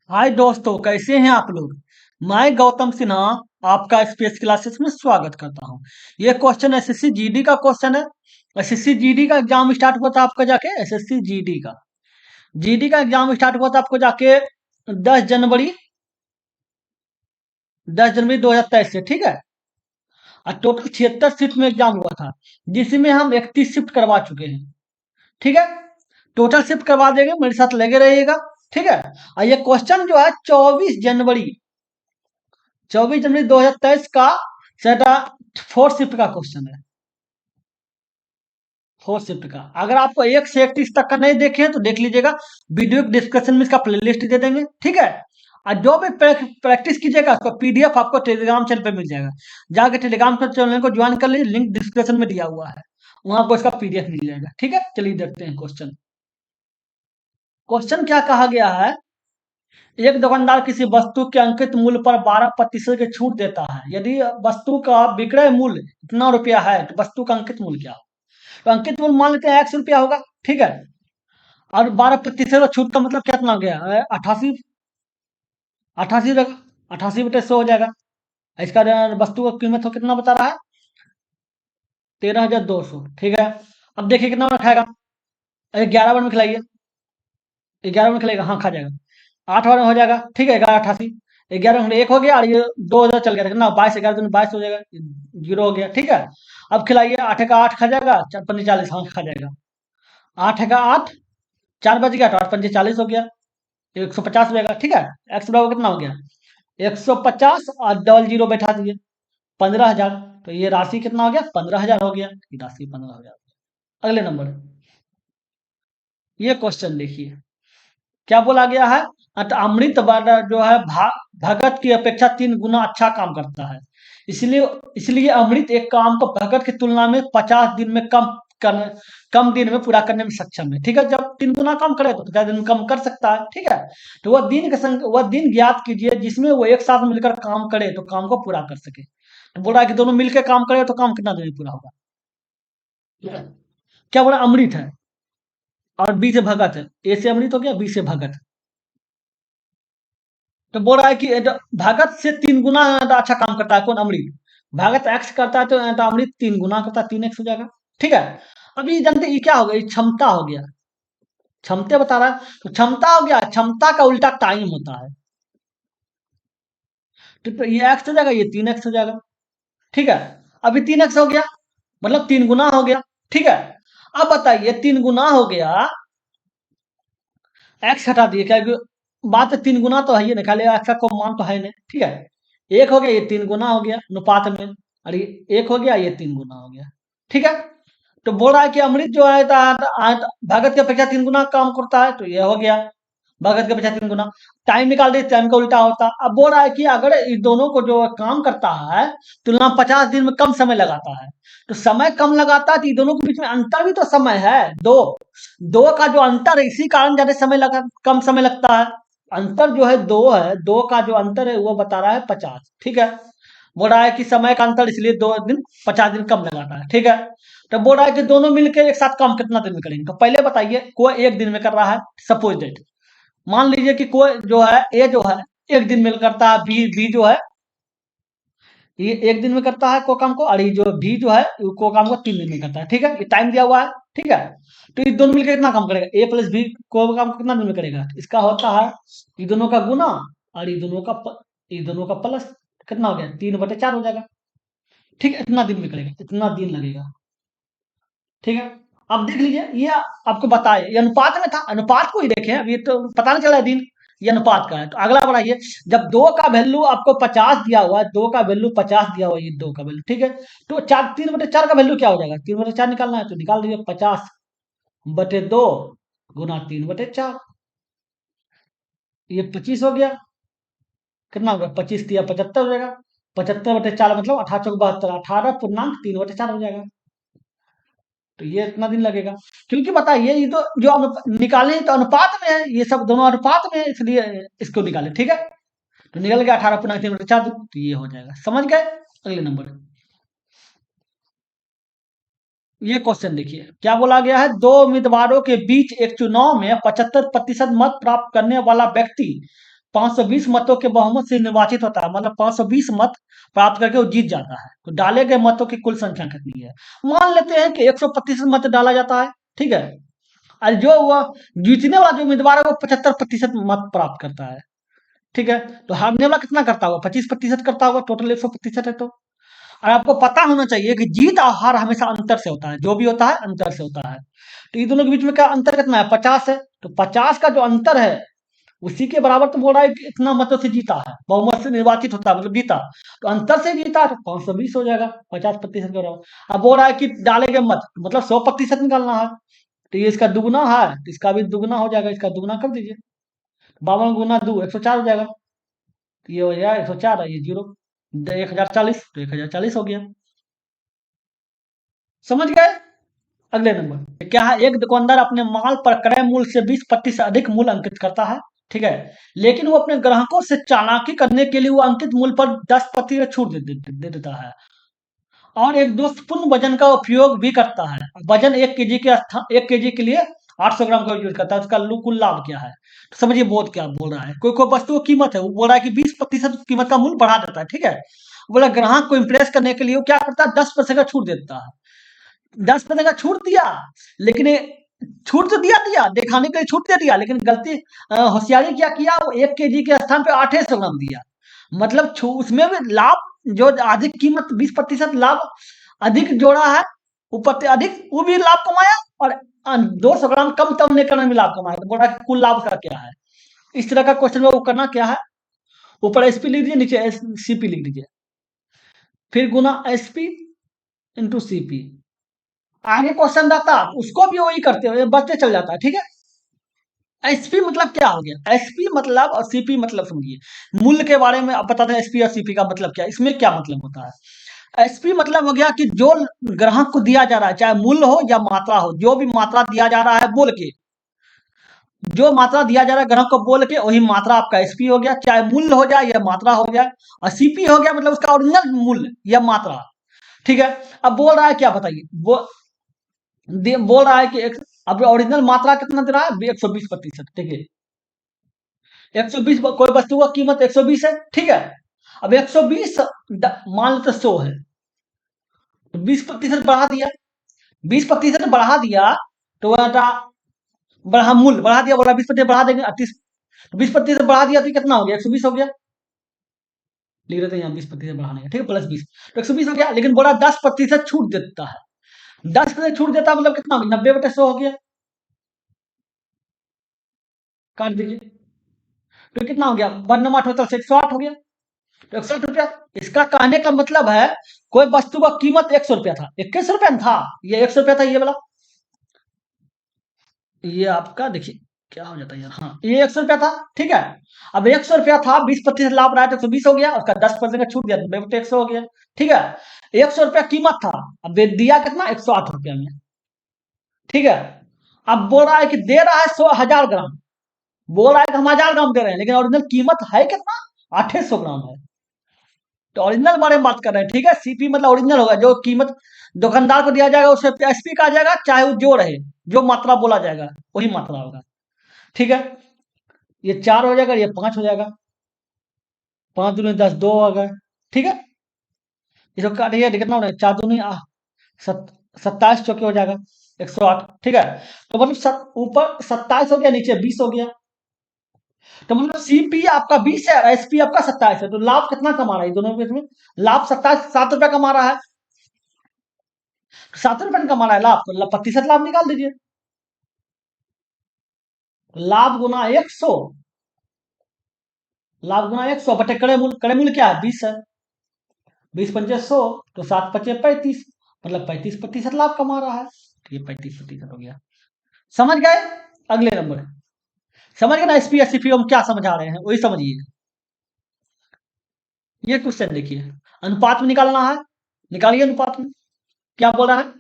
हाय दोस्तों, कैसे हैं आप लोग। मैं गौतम सिन्हा आपका स्पेस क्लासेस में स्वागत करता हूं। ये क्वेश्चन एसएससी जीडी का क्वेश्चन है। एसएससी जीडी का एग्जाम स्टार्ट हुआ था आपका जाके एसएससी जीडी का एग्जाम स्टार्ट हुआ था आपको जाके 10 जनवरी 2023 से, ठीक है। और टोटल 76 शिफ्ट में एग्जाम हुआ था, जिसमें हम 31 शिफ्ट करवा चुके हैं, ठीक है। टोटल शिफ्ट करवा देंगे, मेरे साथ लगे रहिएगा, ठीक है। और ये क्वेश्चन जो है 24 जनवरी 2023 का सेटा फोर्थ शिफ्ट का क्वेश्चन है। फोर्थ शिफ्ट का अगर आपको 1 से 31 तक का नहीं देखे हैं तो देख लीजिएगा, वीडियो के डिस्क्रिप्शन में इसका प्लेलिस्ट दे देंगे, ठीक है। और जो भी प्रैक्टिस कीजिएगा उसका पीडीएफ आपको टेलीग्राम चैनल पे मिल जाएगा। जाके टेलीग्राम चैनल को ज्वाइन कर लीजिए, लिंक डिस्क्रिप्शन में दिया हुआ है, वहां आपको इसका पीडीएफ मिल जाएगा, ठीक है। चलिए देखते हैं क्वेश्चन। क्वेश्चन क्या कहा गया है। एक दुकानदार किसी वस्तु के अंकित मूल्य पर 12% की छूट देता है। यदि वस्तु का विक्रय मूल्य इतना रुपया है तो वस्तु का अंकित मूल्य क्या होगा। तो अंकित मूल्य मान लेते हैं 100 रुपया होगा, ठीक है। और 12% का छूट का मतलब कितना हो गया, 88। 88 रहेगा, 88/100 हो जाएगा। इसका वस्तु का कीमत हो कितना बता रहा है, 13,200, ठीक है। अब देखिए कितना बार खाएगा, 11 बार में खिलाइए, 11 में खिलाएगा, हाँ खा जाएगा। 8 बार में हो जाएगा, ठीक है, 11 88। 11 में एक हो गया और ये 2,000 चल गया, कितना 22, 11 दूनी 22 हो जाएगा, जीरो हो गया, ठीक है। अब खिलाइए, 8 का 8 खा जाएगा, 4 पंजे 40, हाँ खा जाएगा। 8 का 8, 4 बच गया तो 8 पंजे 40 हो गया, 150 हो जाएगा, ठीक है। एक्स बराबर कितना हो गया, 150 और डबल जीरो बैठा दिए, 15,000। तो ये राशि कितना हो गया, 15,000 हो गया, ये राशि 15,000। अगले नंबर, ये क्वेश्चन देखिए क्या बोला गया है। अमृत जो है भगत की अपेक्षा 3 गुना अच्छा काम करता है। इसलिए इसलिए अमृत एक काम को भगत की तुलना में 50 दिन में कम दिन में पूरा करने में सक्षम है, ठीक है। जब 3 गुना काम करे तो 50 दिन में कम कर सकता है, ठीक है। तो वह दिन ज्ञात कीजिए जिसमें वो एक साथ मिलकर काम करे तो काम को पूरा कर सके। तो बोला कि दोनों मिलकर काम करे तो काम कितना दिन में पूरा होगा, ठीक है? क्या बोला, अमृत है और बी से भगत है। ए से अमृत हो गया, बी से भगत। तो बोल रहा है कि भागत से 3 गुना अच्छा काम करता है कौन, अमृत। भागत एक्स करता है तो अमृत 3 गुना करता है, 3x हो जाएगा, ठीक है। अब ये जानते ये क्या हो गया, ये क्षमता हो गया, क्षमता बता रहा है। तो क्षमता हो गया, क्षमता का उल्टा टाइम होता है। तो ये एक्स हो जाएगा, ये 3x हो जाएगा, ठीक है। अभी 3x हो गया, मतलब 3 गुना हो गया, ठीक है। अब बताइए 3 गुना हो गया, एक्स हटा दिए क्या, बात है 3 गुना तो है ही नहीं, खाली एक्स का कोई मान तो है नहीं, ठीक है। एक हो गया, ये 3 गुना हो गया अनुपात में, और ये एक हो गया, ये 3 गुना हो गया, ठीक है। तो बोल रहा है कि अमृत जो है भगत की अपेक्षा 3 गुना काम करता है, तो ये हो गया भगत की अपेक्षा 3 गुना। टाइम निकाल दे, टाइम का उल्टा होता। अब बोल रहा है कि अगर इस दोनों को जो काम करता है तुलना में 50 दिन में कम समय लगाता है, तो समय कम लगाता है तो इन दोनों के बीच में अंतर भी तो समय है, दो। दो का जो अंतर है इसी कारण ज्यादा समय लगा, कम समय लगता है। अंतर जो है दो है, दो का जो अंतर है वो बता रहा है 50, ठीक है। बोल रहा है कि समय का अंतर इसलिए 2 दिन 50 दिन कम लगाता है, ठीक है। तो बोल रहा है कि दोनों मिलकर एक साथ काम कितना दिन में करेंगे। तो पहले बताइए कोई 1 दिन में कर रहा है, सपोज दैट मान लीजिए कि कोई जो है ए जो है 1 दिन में करता है, बी जो है ये 1 दिन में करता है को काम को, और ये जो भी जो है को काम को 3 दिन में करता है, ठीक है। ये टाइम दिया हुआ है, ठीक है। तो ये दोनों मिलकर कितना काम करेगा, ए प्लस बी को काम को कितना दिन में करेगा, इसका होता है ये दोनों का गुना और ये दोनों का प्लस, कितना हो गया 3/4 हो जाएगा, ठीक है। इतना दिन में करेगा, इतना दिन लगेगा, ठीक है। अब देख लीजिए ये आपको बताए, ये अनुपात में था, अनुपात को ही देखें, अब ये तो पता नहीं चला दिन, ये अनुपात का है। तो अगला बढ़ाइए, जब दो का वैल्यू आपको 50 दिया हुआ है, दो का वैल्यू 50 दिया हुआ है, ये दो का वैल्यू, ठीक है। तो 3/4 का वैल्यू क्या हो जाएगा, 3/4 निकालना है तो निकाल दीजिए, 50/2 गुना 3/4, ये 25 हो गया, कितना हो गया 25 या 75 हो जाएगा। 75/4 मतलब 18 × 72, 18.3/4 हो जाएगा। तो ये इतना दिन लगेगा, क्योंकि बताइए ये तो जो निकाले तो अनुपात में है, ये सब दोनों अनुपात में है, इसलिए इसको निकाले, ठीक है। तो निकल गया 18.3/4, तो ये हो जाएगा, समझ गए। अगले नंबर, ये क्वेश्चन देखिए क्या बोला गया है। दो उम्मीदवारों के बीच एक चुनाव में 75% मत प्राप्त करने वाला व्यक्ति 520 मतों के बहुमत से निर्वाचित होता है, मतलब 520 मत प्राप्त करके वो जीत जाता है। तो डाले गए मतों की कुल संख्या कितनी है? मान लेते हैं कि 100% मत डाला जाता है, ठीक है। और जो वह जीतने वाला जो उम्मीदवार है वो 75% मत प्राप्त करता है, ठीक है। तो हारने वाला कितना करता होगा? 25% करता होगा, टोटल 100% है तो। और आपको पता होना चाहिए कि जीत और हार हमेशा अंतर से होता है, जो भी होता है अंतर से होता है। तो इन दोनों के बीच में क्या अंतर कितना है? 50 है। तो 50 का जो अंतर है उसी के बराबर तो बोल रहा है कि इतना मतों से जीता है, बहुमत से निर्वाचित होता है मतलब जीता। तो अंतर से जीता तो 520 हो जाएगा, 50% के बराबर। अब बोल रहा है कि डालेंगे मत, मतलब 100% निकालना है। तो ये इसका दुगुना है, तो इसका भी दुगुना हो जाएगा, इसका दुगुना कर दीजिए। 52 गुना 2 104 हो जाएगा। तो ये हो जाएगा 104 है, ये जीरो 1040, तो 1040 हो गया। समझ गए? अगले नंबर क्या है? एक दुकानदार अपने माल पर क्रय मूल्य से 20% से अधिक मूल्य अंकित करता है, ठीक है। लेकिन वो अपने ग्राहकों से चालाकी करने के लिए वो अंकित मूल्य पर 10% छूट दे देता है और एक दोषपूर्ण वजन का उपयोग भी करता है। वजन 1 केजी के स्थान 1 केजी के लिए 800 ग्राम का यूज करता है। उसका कुल लाभ क्या है? तो समझिए बहुत क्या बोल रहा है। कोई कोई वस्तु की कीमत है, वो बोल रहा है कि 20% कीमत का मूल्य बढ़ा देता है, ठीक है। बोला ग्राहक को इंप्रेस करने के लिए वो क्या करता है? 10% का छूट देता है। 10% का छूट दिया, लेकिन छूट तो दिया दिया दिखाने के लिए छूट दे दिया, लेकिन गलती होशियारी क्या किया? वो 1 केजी के स्थान पे 800 ग्राम दिया। मतलब उसमें भी लाभ, जो अधिक कीमत 20% लाभ अधिक जोड़ा है, ऊपर से अधिक वो भी लाभ कमाया, और 200 ग्राम कम तोलने करने में लाभ कमाया। तो बोल रहा है कुल लाभ का क्या है? इस तरह का क्वेश्चन में वो करना क्या है? ऊपर एसपी लिख दीजिए, नीचे सीपी लिख दीजिए, फिर गुना एसपी इंटू सीपी। आगे क्वेश्चन रहता उसको भी वही करते हुए बढ़ते चल जाता है, ठीक है। एसपी मतलब क्या हो गया? एसपी मतलब और सीपी मतलब समझिए। मूल्य के बारे में अब बताते हैं एसपी और सीपी का मतलब क्या है, इसमें क्या मतलब होता है। एसपी मतलब हो गया कि जो ग्राहक को दिया जा रहा है, चाहे मूल्य हो या मात्रा हो, जो भी मात्रा दिया जा रहा है बोल के, जो मात्रा दिया जा रहा है ग्राहक को बोल के, वही मात्रा आपका एसपी हो गया, चाहे मूल्य हो जाए या मात्रा हो जाए। और सीपी हो गया मतलब उसका ओरिजिनल मूल्य या मात्रा, ठीक है। अब बोल रहा है क्या बताइए? वो बोल रहा है कि अब ओरिजिनल मात्रा कितना दे रहा है? 120%, ठीक है। 120, कोई वस्तु का कीमत 120 है, ठीक है। अब 120 मान लो तो 100 है, तो 20% बढ़ा दिया, 20% बढ़ा दिया, तो बढ़ा मूल्य बढ़ा दिया, बोला 20% बढ़ा देंगे 38, तो 20% बढ़ा दिया तो कितना हो गया? 120 हो गया। लिख रहे थे यहाँ 20% बढ़ाने का, ठीक है, +20, तो 120 हो गया। लेकिन बोला 10% छूट देता है। 10% छूट देता है मतलब कितना हो गया? 90/100 हो गया। काट दीजिए, तो कितना हो गया? 1 टोटल से 108 हो गया। तो 108 रुपया। इसका कहने का मतलब है कोई वस्तु का कीमत 100 रुपया था, 21 रुपया था, ये 100 रुपया था, ये वाला, ये आपका देखिए क्या हो जाता है यार, हाँ ये 100 रुपया था, ठीक है। अब 100 रुपया था, 20% लाभ रहा है तो 120 हो गया, उसका 10% का छूट दिया तो 100 हो गया, ठीक है। 100 रुपया कीमत था, अब दिया कितना? 108 रुपया में, ठीक है। अब बोल रहा है कि दे रहा है 100,000 ग्राम, बोल रहा है कि हम 1000 ग्राम दे रहे हैं, लेकिन ओरिजिनल कीमत है कितना? 800 ग्राम है। तो ओरिजिनल बारे में बात कर रहे हैं, ठीक है। सीपी मतलब ओरिजिनल होगा, जो कीमत दुकानदार को दिया जाएगा उसे एसपी कहा जाएगा, चाहे वो जो रहे, जो मात्रा बोला जाएगा वही मात्रा होगा, ठीक है। ये 4 हो जाएगा, ये 5 हो जाएगा, 5 दूनी 10, 2 हो गए, ठीक है। ये जो काटिए कितना हो रहा है? 4 दूनी सत 27 चौके हो जाएगा 108, ठीक है। तो मतलब ऊपर 27 हो गया, नीचे 20 हो गया। तो मतलब सीपी आपका 20 है, एसपी आपका 27 है, तो लाभ कितना कमा रहा है दोनों के बीच में? लाभ 27 7 रुपया कमा रहा है, 7 रुपये कमा रहा है लाभ, तो प्रतिशत लाभ निकाल दीजिए। लाभ गुना 100, लाभ गुना 100 बटे क्रय मूल्य क्या है? 20 है, 20 पंचे 100, तो 7 पचे 35, मतलब 35% लाभ कमा रहा है, तो ये 35% हो गया। समझ गए? अगले नंबर, समझ गए ना? एसपी एससीपी हम क्या समझा रहे हैं वही समझिए। ये क्वेश्चन देखिए, अनुपात में निकालना है, निकालिए अनुपात में। क्या बोल रहा है?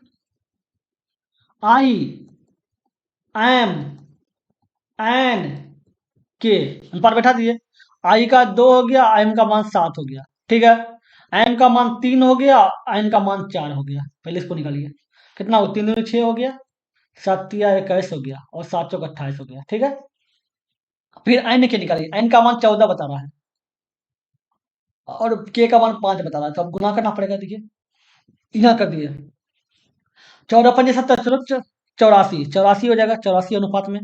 आई एम एन के अनुपात बैठा दिए। आई का 2 हो गया, एम का मान 7 हो गया, ठीक है। एन का मान 3 हो गया, एन का मान 4 हो गया। पहले इसको निकालिए, कितना हो? 3 दूनी 6 हो गया, 7 तिया 21 हो गया, और 7 चौक 28 हो गया, ठीक है। फिर एन के निकालिए, एन का मान 14 बता रहा है और के का मान 5 बता रहा है, तो अब गुना करना पड़ेगा। देखिए यहाँ कर दिए, 14 पंजे 70, चलो 84, 84 हो जाएगा, 84 अनुपात में।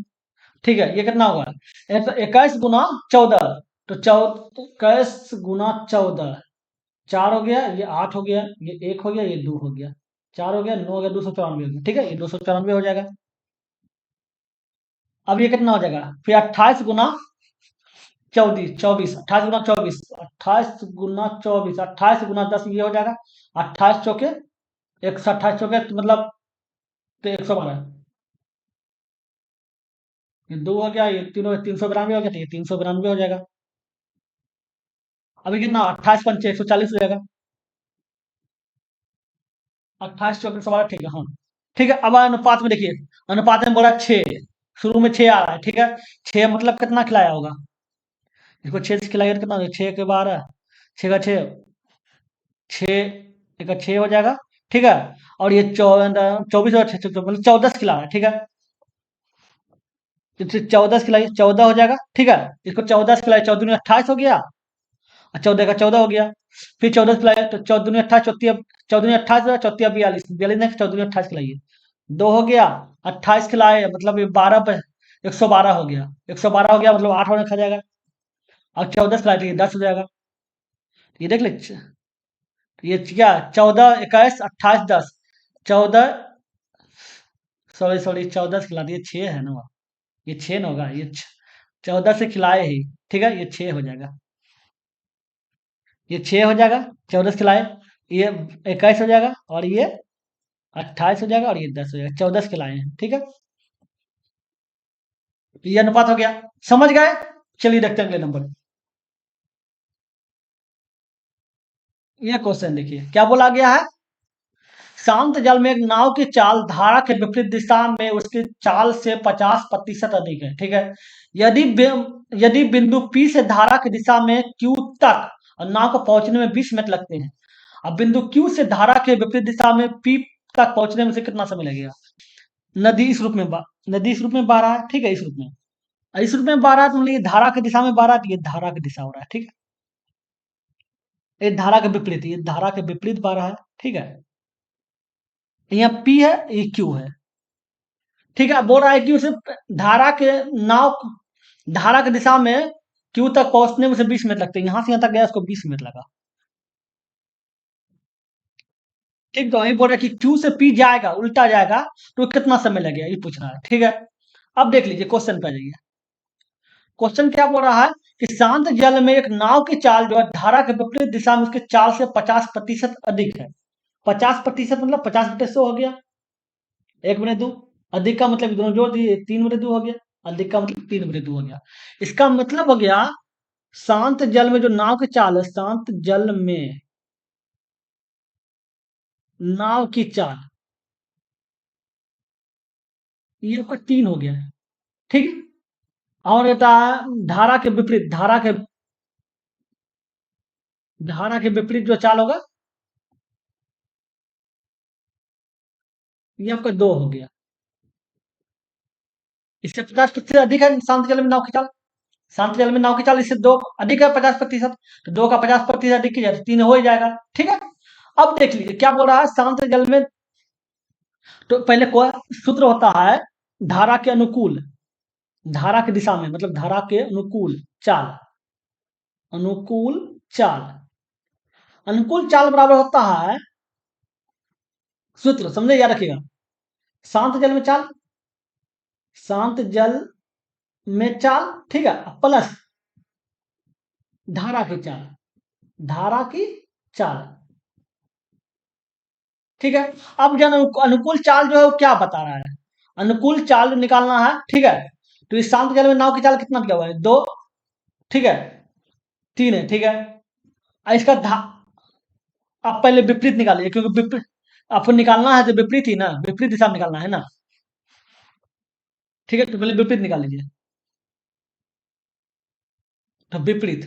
ठीक है, ये कितना होगा? 21 गुना 14, तो 21 गुना 14, 4 हो गया, ये 8 हो गया, ये 1 हो गया, ये 2 हो गया, 4 हो गया, 9 हो गया, 294 हो गया। ठीक है, ये 294 हो जाएगा। अब ये कितना हो जाएगा? फिर 28 गुना 24, 28 गुना 24, 28 गुना 10, ये हो जाएगा 28 चौके 128 चौके, तो मतलब तो 112, ये 2 हो गया, ये तीनों 392 हो गया, तो ये 392 हो जाएगा। अभी कितना? 28 पंचे 140 हो जाएगा, 28 चौके 112। ठीक है, हाँ। ठीक है, अब अनुपात में देखिए, अनुपात में बोला 6, शुरू में 6 आ रहा है। ठीक है, 6 मतलब कितना खिलाया होगा? इसको 6 से खिलाइए तो कितना? 6 के 12, 6 का 6, 6 एक का 6 हो जाएगा। ठीक है, और ये 24 और 6 मतलब 14 से खिला रहा है। ठीक है, तो 14 से खिलाइए, 14 हो जाएगा। ठीक है, इसको 14 से खिलाइए, 14 दूनी 28 हो गया, और 14 का 14 हो गया। फिर 14 से खिलाइए तो 14 दूनी 28, 14 दूनी 28, 14 42, 42 ने 14 दूनी 28 खिलाइए, 2 हो गया, 28 खिलाए मतलब ये 12 पे 112 हो गया, 112 हो गया मतलब 8 और खा जाएगा। और 14 खिलाए तो ये 10 हो जाएगा। ये देख ले, ये क्या? 14 21 28 10, 14, सॉरी सॉरी, 14 से खिला दिए, 6 है ना, ये 6 ना होगा, ये 14 से खिलाए ही। ठीक है, ये 6 हो जाएगा, ये 6 हो जाएगा, 14 से खिलाए, ये 21 हो जाएगा, और ये 28 हो जाएगा, और ये 10 हो जाएगा, 14 से खिलाए हैं। ठीक है, ये अनुपात हो गया, समझ गए? चलिए देखते हैं अगले नंबर। ये क्वेश्चन देखिए क्या बोला गया है। शांत जल में एक नाव की चाल धारा के विपरीत दिशा में उसकी चाल से 50% अधिक है। ठीक है, यदि बिंदु P से धारा की दिशा में Q तक और नाव को पहुंचने में 20 मिनट लगते हैं, अब बिंदु Q से धारा के विपरीत दिशा में P तक पहुंचने में उसे कितना समय लगेगा? नदी इस रूप में नदी इस रूप में बह रहा है। ठीक है, इस रूप में, इस रूप में बह रहा है, तो मतलब ये धारा की दिशा में बह रहा है, तो ये धारा की दिशा हो रहा है। ठीक है, ये धारा के विपरीत, ये धारा के विपरीत बह रहा है। ठीक है, यहाँ P है, ये Q है। ठीक है, बोल रहा है कि उसे धारा के नाव धारा की दिशा में क्यू तक पहुंचने में उसे 20 मिनट लगते हैं, यहां से यहां तक गया उसको 20 मिनट लगा। ठीक, तो वही बोल रहा है कि क्यू से पी जाएगा, उल्टा जाएगा, तो कितना समय लगेगा, ये पूछ रहा है। ठीक है, अब देख लीजिए क्वेश्चन पे आ जाइए। क्वेश्चन क्या बोल रहा है कि शांत जल में एक नाव की चाल जो है धारा के विपरीत दिशा में उसके चाल से 50% अधिक है। 50% मतलब 50/100 हो गया, 1/2। अधिक का मतलब दोनों जोड़ दिए, 3/2 हो गया। अधिक का मतलब 3/2 हो गया। इसका मतलब हो गया शांत जल में जो नाव की चाल है, शांत जल में नाव की चाल, ये आपका 3 हो गया है। ठीक है, और रहता है धारा के विपरीत जो चाल होगा, ये आपका 2 हो गया। इससे 50% अधिक है शांत जल में नाव की चाल। शांत जल में नाव की चाल इससे 2 अधिक है 50%, तो 2 का 50% अधिक किया तो 3 हो ही जाएगा। ठीक है, अब देख लीजिए क्या बोल रहा है शांत जल में। तो पहले को सूत्र होता है धारा के अनुकूल, धारा की दिशा में मतलब धारा के अनुकूल चाल, अनुकूल चाल, अनुकूल चाल बराबर होता है, सूत्र समझे, याद रखिएगा। शांत जल में चाल, शांत जल में चाल, ठीक है, प्लस धारा की चाल, धारा की चाल। ठीक है, अब जन अनुकूल चाल जो है वो क्या बता रहा है, अनुकूल चाल निकालना है। ठीक है, तो इस शांत जल में नाव की चाल कितना दिया हुआ है? 2। ठीक है, 3 है। ठीक है, इसका आप पहले विपरीत निकालिए, क्योंकि विपरीत आपको निकालना है तो विपरीत ही ना, विपरीत दिशा में निकालना है ना। ठीक है, तो पहले विपरीत निकाल लीजिए, तो विपरीत,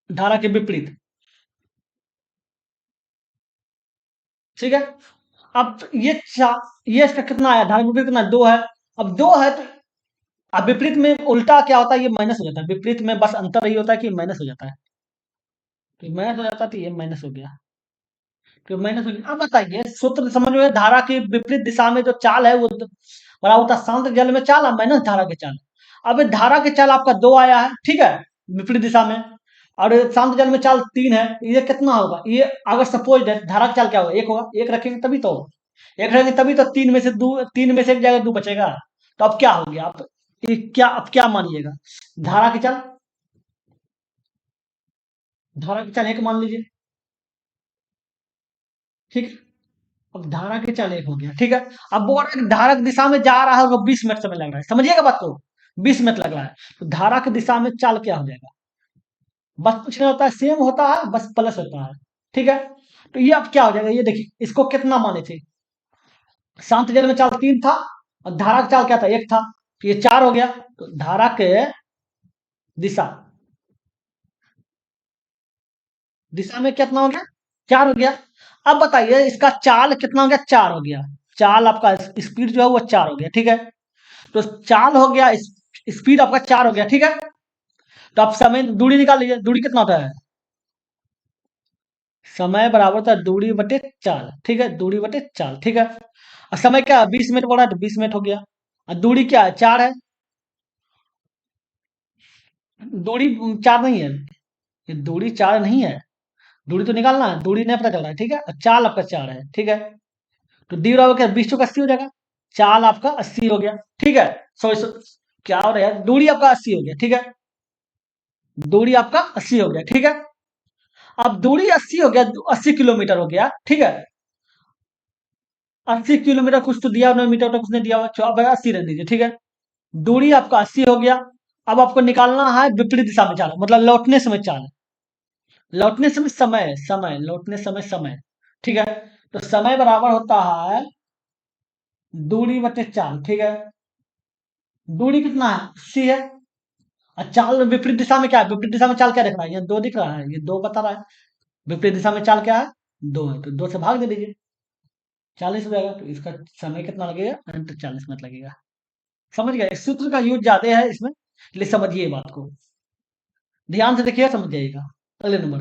धारा के विपरीत। ठीक है, अब ये इसका कितना आया, धारा के विपरीत कितना? 2 है। अब 2 है तो अब विपरीत में उल्टा क्या होता है, ये माइनस हो जाता है। विपरीत में बस अंतर यही होता है कि माइनस हो जाता है। तो माइनस हो जाता है तो ये माइनस हो गया। तो माइनस हो गया। अब बताइए सूत्र समझ में, धारा की विपरीत दिशा में जो चाल है वो बराबर होता है शांत जल में चाल और माइनस धारा के चाल। अब धारा के चाल आपका 2 आया है, ठीक है, विपरीत दिशा में, और शांत जल में चाल 3 है। ये कितना होगा, ये अगर सपोज धारा का चाल क्या होगा, 1 होगा, 1 रखेंगे तभी तो, 1 रखेंगे तभी तो 3 में से 2, 3 में से एक जगह 2 बचेगा। तो अब क्या हो गया, आप ये क्या, अब क्या मानिएगा, धारा की चाल, धारा की चाल 1 मान लीजिए, ठीक है। अब धारा के चाल 1 हो गया, ठीक है। अब बोल रहा है कि धारा की दिशा में जा रहा है और 20 मिनट समय लग रहा है, समझिएगा बात को, 20 मिनट लग रहा है। तो धारा की दिशा में चाल क्या हो जाएगा, बस कुछ नहीं होता है, सेम होता है, बस प्लस होता है, ठीक है। तो ये अब क्या हो जाएगा, ये देखिए इसको कितना माने थे, शांत जल में चाल 3 था और धारा का चाल क्या था, 1 था। तो ये 4 हो गया। तो धारा के दिशा, दिशा में कितना हो गया, 4 हो गया। अब बताइए इसका चाल कितना हो गया, 4 हो गया। चाल आपका स्पीड जो है वो 4 हो गया, ठीक है। तो चाल हो गया, स्पीड आपका 4 हो गया, ठीक है। तो आप समय दूरी निकाल लीजिए, दूरी कितना होता है, समय बराबर होता है दूरी बटे चाल, ठीक है, दूरी बटे चाल, ठीक है। और समय क्या है, 20 मिनट बोला है तो 20 मिनट हो गया। और दूरी क्या है, 4 है। दूरी 4 नहीं है, ये दूरी 4 नहीं है, दूरी तो निकालना है, दूरी नहीं पता चल रहा है, ठीक है। और चाल आपका 4 है, ठीक है। तो डी बराबर क्या, 20 चौका 80 हो जाएगा। चाल आपका 80 हो गया, ठीक है। सॉरी, क्या हो रहा है, दूरी आपका 80 हो गया, ठीक है। दूरी आपका 80 हो गया, ठीक है। अब दूरी 80 हो गया, 80 किलोमीटर हो गया, ठीक है। 80 किलोमीटर कुछ तो दिया, 9 मीटर तो कुछ नहीं दिया हुआ, अब 80 रख दीजिए, ठीक है। दूरी आपका 80 हो गया। अब आपको निकालना है विपरीत दिशा में चाल, मतलब लौटने समय चाल, लौटने समय समय, समय लौटने समय समय, ठीक है। तो समय बराबर होता है दूरी बटे चाल, ठीक है। दूरी कितना है, 80 है। और चाल विपरीत दिशा में क्या है, विपरीत दिशा में चाल क्या दिख रहा है, ये 2 दिख रहा है, ये 2 बता रहा है। विपरीत दिशा में चाल क्या है, 2 है, तो 2 से भाग दे दीजिए, 40 हो जाएगा। तो इसका समय कितना लगेगा, 40 मिनट लगेगा। समझ गए, इस सूत्र का यूज ज्यादा है इसमें, इसलिए समझिए बात को, ध्यान से देखिए, समझ जाइएगा। अगले नंबर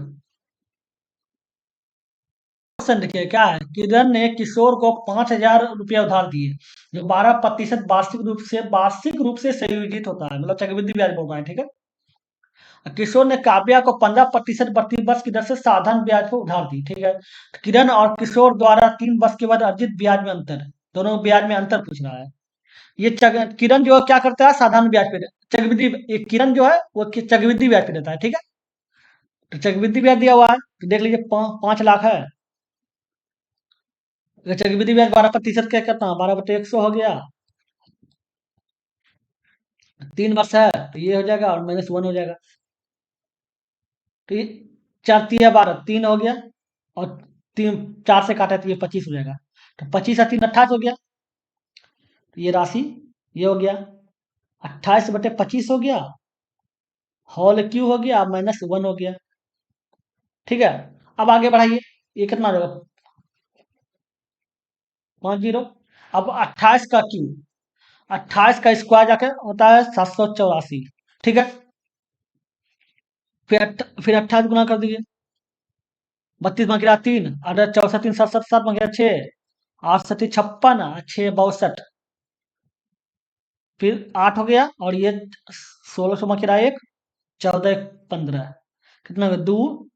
क्वेश्चन देखिए क्या है, किरण ने किशोर को 5,000 रुपया उधार दिए, जो 12% वार्षिक रूप से संयोजित होता है, मतलब चक्रवृद्धि ब्याज बोल रहा है, ठीक है। किशोर ने काव्या को 15% प्रति वर्ष की दर से साधारण ब्याज पर उधार दी, ठीक है। किरण और किशोर द्वारा 3 वर्ष के बाद अर्जित ब्याज में अंतर, दोनों ब्याज में अंतर पूछ रहा है। ये किरण जो है क्या करता है, साधारण ब्याज पे, चक्रवृद्धि, ये किरण जो है वो चक्रवृद्धि ब्याज पे देता है, ठीक है। तो चक्रवृद्धि ब्याज दिया हुआ है, तो देख लीजिए 5 लाख है। अगर चक्रवृद्धि ब्याज 12% क्या करता है, 12/100 हो गया, 3 वर्ष है, तो ये हो जाएगा और -1 हो जाएगा। तो ये 4 × 3 = 12, 3 हो गया, और 3 4 से काटा तो ये 25 हो जाएगा। तो 25 और 3 28 हो गया। तो ये राशि ये हो गया, 28/25 हो गया, होल क्यू हो गया, -1 हो गया, ठीक है। अब आगे बढ़ाइए, ये कितना हो जाएगा, 50। अब 28 का क्यू, 28 का स्क्वायर जाके होता है 784, ठीक है। फिर 28 गुना कर दीजिए, 32 × 3 अगर 64 3 67 7 6 8 7 56 6 62, फिर 8 हो गया, और ये 16 1 14 15, कितना हो गया, 2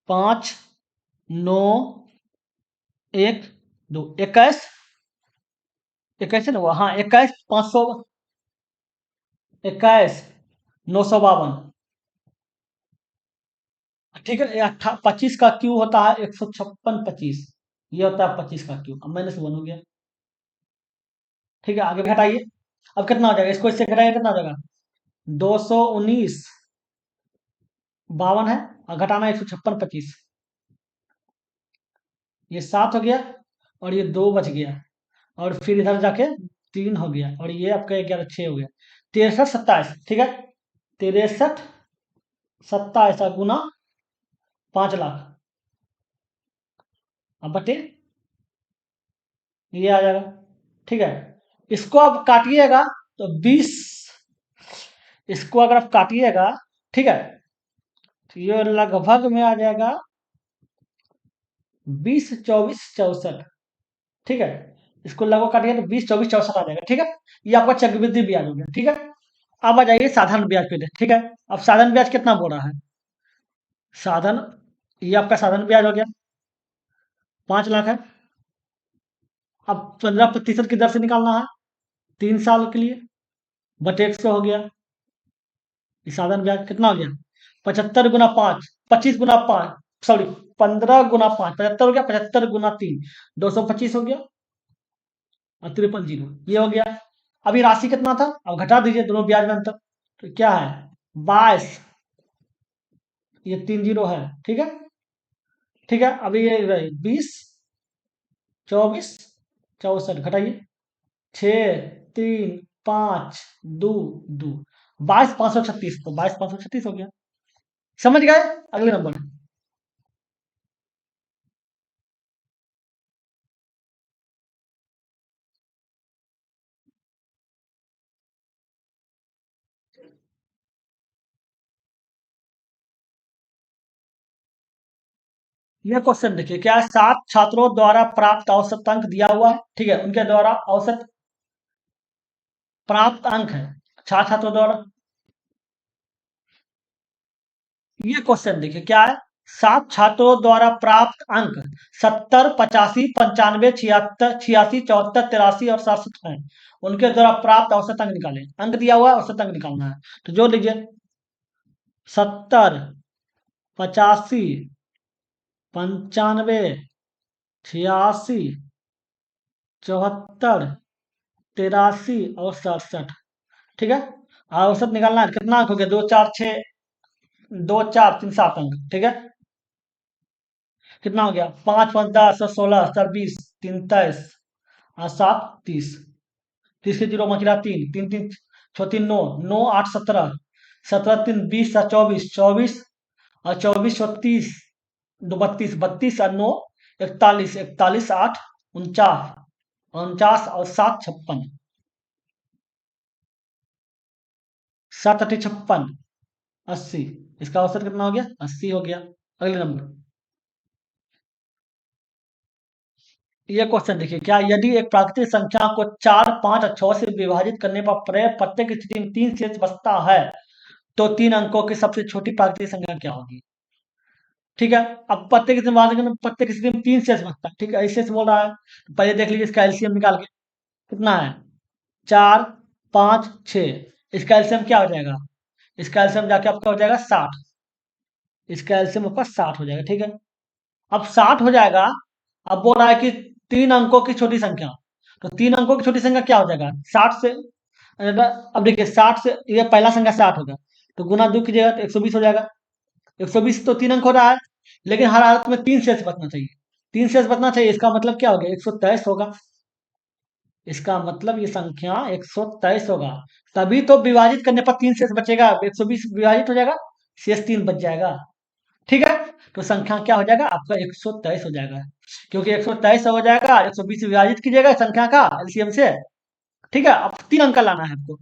5 9 1 2 21, 21 है ना वो, हाँ 21 500, 21 952, ठीक है। 25 का क्यू होता है 156 25, ये होता है 25 का क्यू, अब -1 हो गया, ठीक है। आगे घटाइए, अब कितना हो जाएगा, इसको इससे घटाइए, कितना हो जाएगा, 219 52 है, और घटाना 156 25, ये 7 हो गया, और ये 2 बच गया, और फिर इधर जाके 3 हो गया, और ये आपका 11 6 हो गया, 63 27, ठीक है। 63 27 गुना 5 लाख, अब बटे ये आ जाएगा, ठीक है। इसको अब काटिएगा तो 20 इसको अगर आप काटिएगा, ठीक है, तो ये लगभग में आ जाएगा 20, 24, 64। ठीक है, इसको लगभग काटिए तो 20, 24, 64 आ जाएगा। ठीक है, ये आपका चक्रवृद्धि ब्याज हो गया। ठीक है, अब आ जाइए साधारण ब्याज पे। ठीक है, अब साधारण ब्याज कितना बोल रहा है? साधन, ये आपका साधारण ब्याज हो गया, 5 लाख है। अब 15% की दर से निकालना है 3 साल के लिए, बटे 100 हो गया। ये साधारण ब्याज कितना हो गया? 75 गुना 5, 25 गुना 5, सॉरी, 15 गुना 5, 75 हो गया। 75 गुना 3, 225 हो गया, और 53 जीरो ये हो गया। अभी राशि कितना था, अब घटा दीजिए दोनों ब्याज में अंतर, तो क्या है? 22, ये 3 जीरो है। ठीक है, ठीक है, अभी ये रहे 20, 24, 64, घटाइए, 6, 3, 5, 2, 2, 22, 536, तो 22, 536 हो गया। समझ गए? अगले नंबर। ये क्वेश्चन देखिए, क्या है? 7 छात्रों द्वारा प्राप्त औसत अंक दिया हुआ है। ठीक है, उनके द्वारा औसत प्राप्त अंक है 7 छात्रों द्वारा। ये क्वेश्चन देखिए, क्या है? 7 छात्रों द्वारा प्राप्त अंक 70, 85, 95, 76, 86, 74, 83 और 67 है। उनके द्वारा प्राप्त औसत अंक निकालें। अंक दिया हुआ है, औसत अंक निकालना है, तो जोड़ लीजिए। 70, 85, 95, 76, 74, 83 और 67। ठीक है, औसत निकालना है। कितना अंक हो गया? 2, 4, 6, 2, 4, 3, 7 अंक। ठीक है, कितना हो गया? 5, 5, 10, 16, 17, 20, 3, 23 और 7, 30। 30 के जीरो बच रहा 3, 3, 3, 9, 9, 8, 17, 17, 3, 20 और 24, 24 और 24, 32, 32 और 9, 41, 41, 8, 49, 49 और 7, 56। 7, 8, 56, 80। इसका औसत कितना हो गया? 80 हो गया। अगले नंबर। ये क्वेश्चन देखिए, क्या यदि एक प्राकृतिक संख्या को 4, 5 और 6 से विभाजित करने पर प्रत्येक स्थिति में 3 शेष बचता है, तो 3 अंकों की सबसे छोटी प्राकृतिक संख्या क्या होगी? ठीक है, अब प्रत्येक स्थिति में 3 शेष बचता है। ठीक है, ऐसे से बोल रहा है, तो पहले देख लीजिए इसका एलसीएम निकाल के। कितना है? 4, 5, 6। इसका एलसीएम क्या हो जाएगा? इसका एलसीएम जाके आपका हो जाएगा 60। इसका एलसीएम आपका 60 हो जाएगा। ठीक है, अब 60 हो जाएगा। अब बोल रहा है कि 3 अंकों की छोटी संख्या, तो 3 अंकों की छोटी संख्या क्या हो जाएगा? 60 से, अब देखिए 60 से ये पहला संख्या 60 होगा, तो गुना 2 कीजिएगा तो 120 हो जाएगा। 120 तो 3 अंक हो रहा है, लेकिन हर हालत में 3 शेष बचना चाहिए। 3 शेष बचना चाहिए, इसका मतलब क्या हो गया? 123 होगा। इसका मतलब ये संख्या 123 होगा। तभी तो विभाजित करने पर 3 शेष बचेगा। 120 विभाजित हो जाएगा, शेष 3 बच जाएगा। ठीक है, तो संख्या क्या हो जाएगा? आपका 123 हो जाएगा, क्योंकि 123 हो जाएगा। 120 विभाजित कीजिएगा संख्या का एलसीएम से। ठीक है, अब 3 अंक लाना है आपको।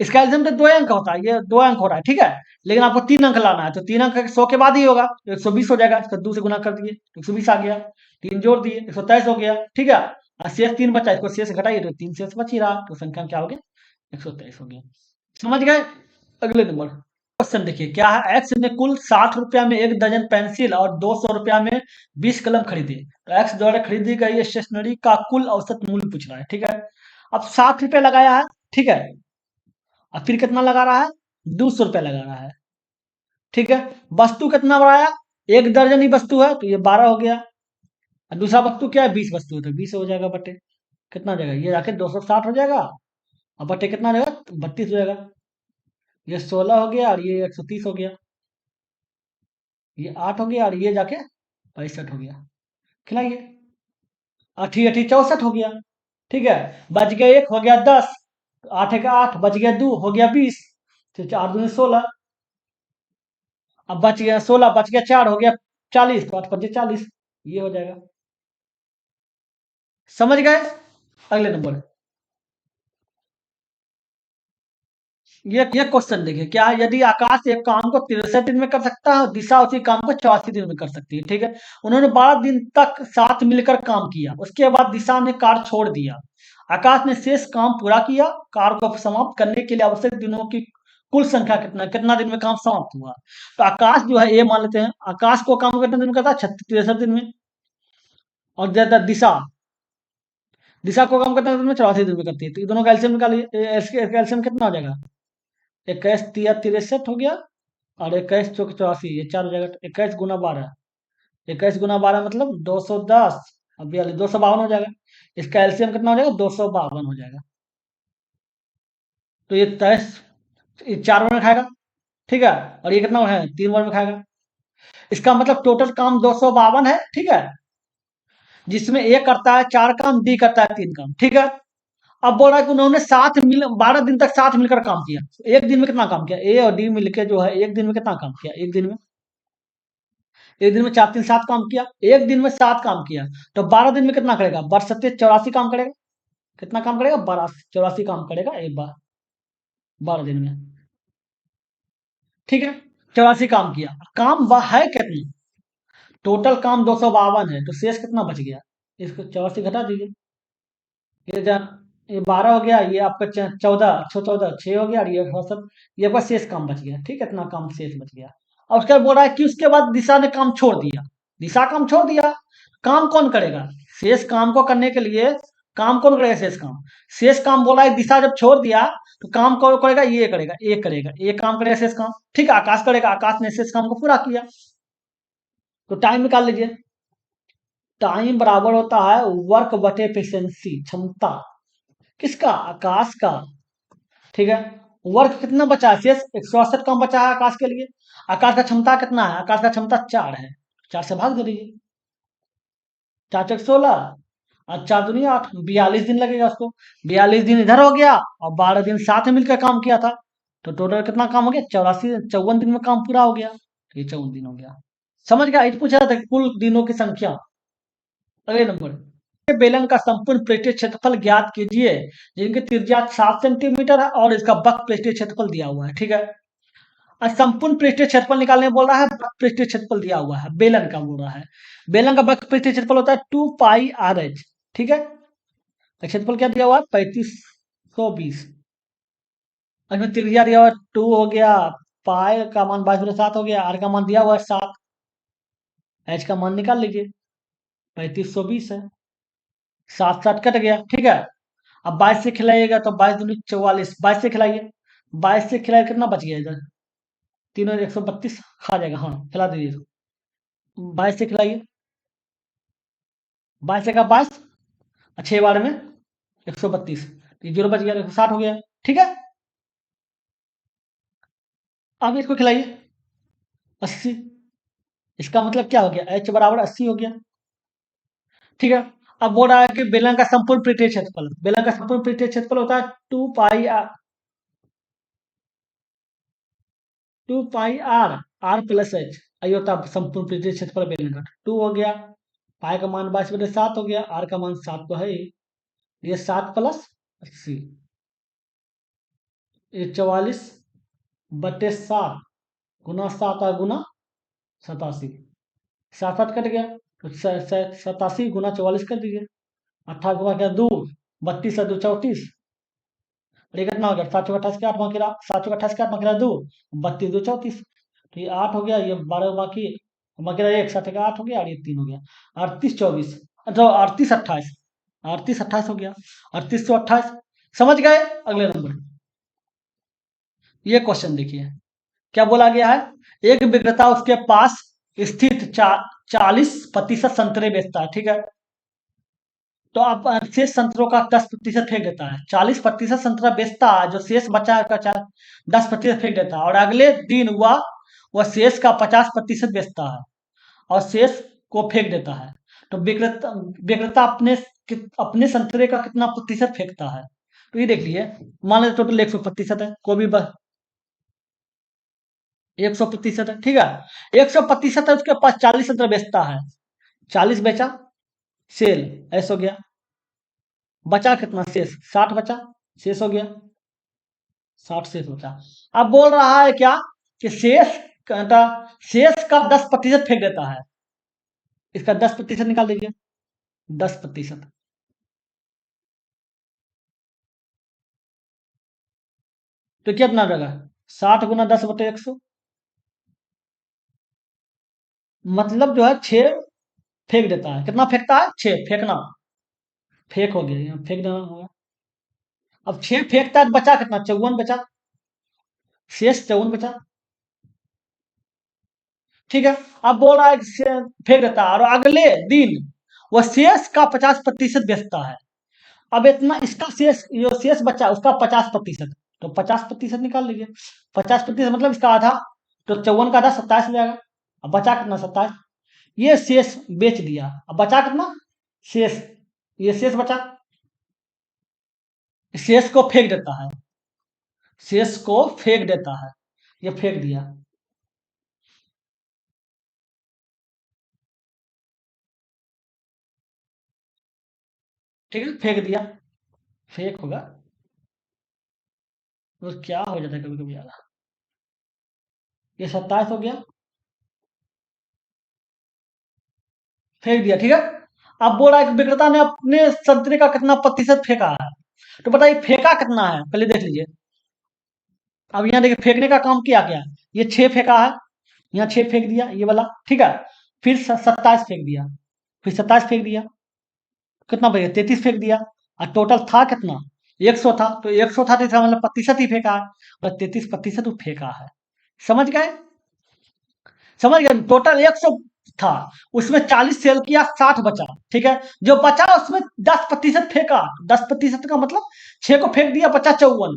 इसका एल्सियम तो 2 अंक होता है, ये 2 अंक हो रहा है। ठीक है, लेकिन आपको 3 अंक लाना है, तो 3 अंक 100 के बाद ही होगा, तो 120 हो जाएगा। इसका 2 से गुना कर दिए, 120 आ गया। 3 जोड़ दिए, 123 हो गया। ठीक है, और शेष 3 बचा, इसको शेष घटाइए तो 3 शेष बच ही रहा, तो संख्या क्या हो गया? 123 हो गया। समझ गए? अगले नंबर। क्वेश्चन देखिए, क्या है? एक्स ने कुल 60 रुपया में 1 दर्जन पेंसिल और 200 रुपया में 20 कलम खरीदे, तो एक्स द्वारा खरीदी गई स्टेशनरी का कुल औसत मूल्य पूछ रहा है। ठीक है, अब 60 रुपया लगाया है। ठीक है, और फिर कितना लगा रहा है? 200 रुपया लगा रहा है। ठीक है, वस्तु कितना बढ़ाया? 1 दर्जन ही वस्तु है, तो ये 12 हो गया। और दूसरा वस्तु क्या है? 20 वस्तु है, तो 20 हो जाएगा बटे, कितना हो जाएगा? ये जाके 260 हो जाएगा, और बटे कितना हो जाएगा? 32 हो जाएगा। ये 16 हो गया, और ये 130 हो गया। ये 8 हो गया, और ये जाके 65 हो गया। खिलाइए। अठी अठी 64 हो गया। ठीक है, बच गया 1, हो गया 10, 8 का 8, बच गया 2, हो गया 20, तो 4 दूनी 16। अब बच गया 16, बच गया 4, हो गया 40, तो 8 5 40, ये हो जाएगा। समझ गए? अगले नंबर। ये क्वेश्चन देखिए क्या है, यदि आकाश एक काम को 63 दिन में कर सकता है, दिशा उसी काम को 84 दिन में कर सकती है, ठीक है। उन्होंने 12 दिन तक साथ मिलकर काम किया, उसके बाद दिशा ने कार्य छोड़ दिया। आकाश ने शेष काम पूरा किया, कार्य को समाप्त करने के लिए आवश्यक दिनों की कुल संख्या कितना कितना दिन में काम समाप्त हुआ। तो आकाश जो है, ये मान लेते हैं आकाश को काम कितने दिन में करता है, 63 दिन में। और ज्यादा दिशा दिशा को काम कितने दिन में, 84 दिन में करती है। तो ये दोनों का एलसीएम निकालिए, एलसीएम कितना हो जाएगा, 21 तिया 63 हो गया, और 21 चौक 84, ये 4 हो जाएगा। 21 गुना 12, 21 गुना 12 मतलब 210, अब 42, 252 हो जाएगा। इसका एलसीएम कितना हो जाएगा, 252 हो जाएगा। तो ये 23, ये 4 बार में खाएगा, ठीक है। और ये कितना है, 3 बार में खाएगा। इसका मतलब टोटल काम 252 है, ठीक है। जिसमें ए करता है 4 काम, डी करता है 3 काम, ठीक है। अब बोल रहा है कि उन्होंने 12 दिन तक साथ मिलकर काम किया। एक दिन में कितना काम किया, ए और डी मिलकर जो है एक दिन में कितना काम किया, एक दिन में 4 3 7 काम किया, एक दिन में 7 काम किया। तो 12 दिन में कितना करेगा, 12 7 84 काम करेगा। कितना काम करेगा, 12 84 काम करेगा एक बार 12 दिन में, ठीक है। 84 काम किया, काम वह है कितना, टोटल काम 252 है, तो शेष कितना बच गया, इसको 84 घटा दीजिए। ये जान ये 12 हो गया, ये आपका 14, 14 6 हो गया, और ये औसत, ये आपका शेष काम बच गया, ठीक है। इतना काम शेष बच गया। और उसके बाद बोल रहा है कि उसके बाद दिशा ने काम छोड़ दिया। दिशा काम छोड़ दिया, काम कौन करेगा, शेष काम को करने के लिए काम कौन करेगा, शेष काम बोला है, दिशा जब छोड़ दिया तो काम कौन करेगा, ये काम करेगा शेष काम, ठीक है। आकाश करेगा, आकाश ने शेष काम को पूरा किया। तो टाइम निकाल लीजिए, टाइम बराबर होता है वर्क बटे एफिशिएंसी, क्षमता किसका, आकाश का, ठीक है। वर्क कितना बचा है, शेष 168 काम बचा है आकाश के लिए। आकाश का क्षमता कितना है, आकाश का क्षमता 4 है, 4 से भाग दे दीजिए, 4 × 16, और 4 × 2 = 8, 42 दिन लगेगा उसको। 42 दिन इधर हो गया, और 12 दिन साथ में मिलकर काम किया था। तो टोटल कितना काम हो गया, 54 दिन में काम पूरा हो गया। तो ये 54 दिन हो गया। समझ गया, ये पूछा था कि कुल दिनों की संख्या। अगले नंबर, बेलन का संपूर्ण पृष्ठीय क्षेत्रफल ज्ञात कीजिए, जिनकी त्रिज्या 7 सेंटीमीटर है और इसका वक्र पृष्ठीय क्षेत्रफल दिया हुआ है, ठीक है। और संपूर्ण पृष्ठीय क्षेत्रफल निकालने बोल रहा है, वक्र पृष्ठीय क्षेत्रफल दिया हुआ है, बेलन का बोल रहा है। बेलन का वक्र पृष्ठीय क्षेत्रफल होता है 2πr(h), ठीक है। तो क्षेत्रफल क्या दिया हुआ है, 3520। इसमें त्रिज्या दिया हुआ है 2 हो गया, पाई का मान 22/7 हो गया, आर का मान दिया हुआ है 7, एच का मान निकाल लीजिए, 3520 है। 7 7 कट गया, ठीक है। अब 22 से खिलाइएगा तो 22 दूनी 44, 22 से खिलाइए, 22 से खिलाए कितना बच गया इधर, तीनों 132 खा जाएगा, हाँ खिला दीजिए। 22 से खिलाइए, 22 का 22, 6 बार में 132, जीरो बच गया, 160 हो गया, ठीक है। अब इसको खिलाइए 80, इसका मतलब क्या हो गया, एच बराबर 80 हो गया, ठीक है। अब बोल रहा है कि बेलन का संपूर्ण पृष्ठीय क्षेत्रफल, बेलन का संपूर्ण पृष्ठीय क्षेत्रफल होता है 2πr r+h, आइए होता है संपूर्ण पृष्ठीय क्षेत्रफल बेलन का, 2 हो गया, पाई का मान 22/7 हो गया, आर का मान 7 तो है ही, ये 7 + 80, ये 44/7 गुना 7 और गुना 87, 7 7 कट गया, तो 87 × 44 कर दीजिए, 28 गुना क्या 2, 32 और 2 34, और ये कितना हो गया, 7 × 28 के 8 बाकी रहा, 7 × 28 के 8 बाकी रहा 2, 32 2 34, तो ये 8 हो गया, ये 12 बाकी रहा 1, 7 का 8 हो गया, और ये 3 हो गया, 38 24, अच्छा 38 28, 38 28 हो गया, 38 से 28। समझ गए। अगले नंबर, ये क्वेश्चन देखिए क्या बोला गया है, एक विक्रेता उसके पास स्थित 40% संतरे बेचता है, ठीक है। तो आप शेष संतरों का 10% फेंक देता है, 40% संतरा बेचता है, जो शेष बचा है उसका 10% फेंक देता है, और अगले दिन वह शेष का 50% बेचता है और शेष को फेंक देता है। तो विक्रेता विक्रेता अपने संतरे का कितना प्रतिशत फेंकता है, तो ये देख लीजिए, मान लीजिए टोटल 100% है, कोई भी 100% है, ठीक है। 100% है, उसके पास 40 संतरा बेचता है, 40 बेचा, सेल ऐसा हो गया, बचा कितना शेष, 60 बचा, शेष हो गया 60 शेष बचा। अब बोल रहा है क्या कि शेष का 10% फेंक देता है। इसका 10% निकाल दीजिए। 10%। तो कितना रहेगा? 60 × 10/100। मतलब जो है 6 फेंक देता है। कितना फेंकता है? 6 फेंकना। फेंक हो गया, यहाँ फेंक देना होगा। अब 6 फेंकता है तो बचा कितना? 54 बचा। शेष 54 बचा। ठीक है। अब बोल रहा है कि फेंक देता है और अगले दिन वह शेष का 50% बेचता है। अब इतना इसका शेष जो शेष बचा उसका 50%। तो 50% निकाल लीजिए। 50% मतलब इसका आधा। तो 54 का आधा 27 हो जाएगा। अब बचा कितना? 27। ये शेष बेच दिया। अब बचा कितना? शेष। ये शेष बचा। शेष को फेंक देता है। शेष को फेंक देता है। ये फेंक दिया। ठीक है, फेंक दिया। फेंक होगा। तो क्या हो जाता है कभी कभी यार। ये 27 हो गया। फेंक दिया। ठीक है। अब बोल रहा है कि विक्रेता ने अपने संतरे का कितना प्रतिशत फेंका है। तो बताइए फेंका कितना है, पहले देख लीजिए। अब यहाँ देखिए फेंकने का काम किया क्या? ये 6 फेंका है। यहाँ 6 फेंक दिया ये वाला। ठीक है। फिर 27 फेंक दिया। फिर 27 फेंक दिया। कितना बचा? 33 फेंक दिया। और टोटल था कितना? 100 था। तो 100 था तो इसका मतलब प्रतिशत ही फेंका है। और 33% वो फेंका है। समझ गए? समझ गए? टोटल 100 था। उसमें 40 सेल किया, 60 बचा। ठीक है। जो बचा उसमें 10% फेंका। 10% का मतलब 6 को फेंक दिया, बचा 54।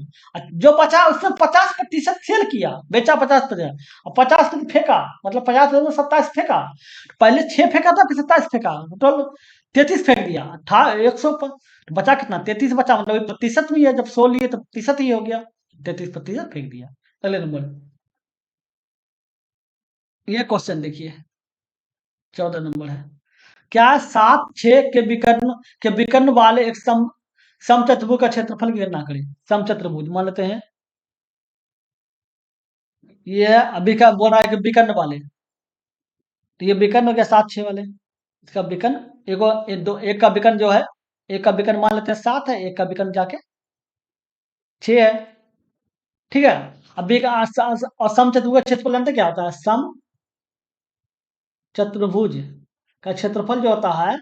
जो बचा उसमें 50% सेल किया, बेचा 50%। और 50% फेंका, मतलब 50 में 27 फेंका। पहले 6 फेंका था, फिर 27 फेंका, टोटल 33 फेंक दिया था। 100 पर बचा कितना? 33 बचा। मतलब ये प्रतिशत भी है, जब 100 लिए तो प्रतिशत ही हो गया। 33% फेंक दिया। अगले नंबर। ये क्वेश्चन देखिए। 14 नंबर है। क्या 7 6 के विकर्ण वाले एक समचतुर्भुज का क्षेत्रफल की गणना करें। समचतुर्भुज मान लेते हैं। ये अभी का बोल रहा है कि विकर्ण वाले। तो ये विकर्ण हो गया 7 6 वाले। इसका विकर्ण एगो दो, एक का विकर्ण जो है, एक का विकर्ण मान लेते हैं 7 है, एक का विकर्ण जाके 6 है। ठीक है। अभी का और समचतुर्भुज का क्षेत्रफल जानते क्या होता है? सम चतुर्भुज का क्षेत्रफल जो होता है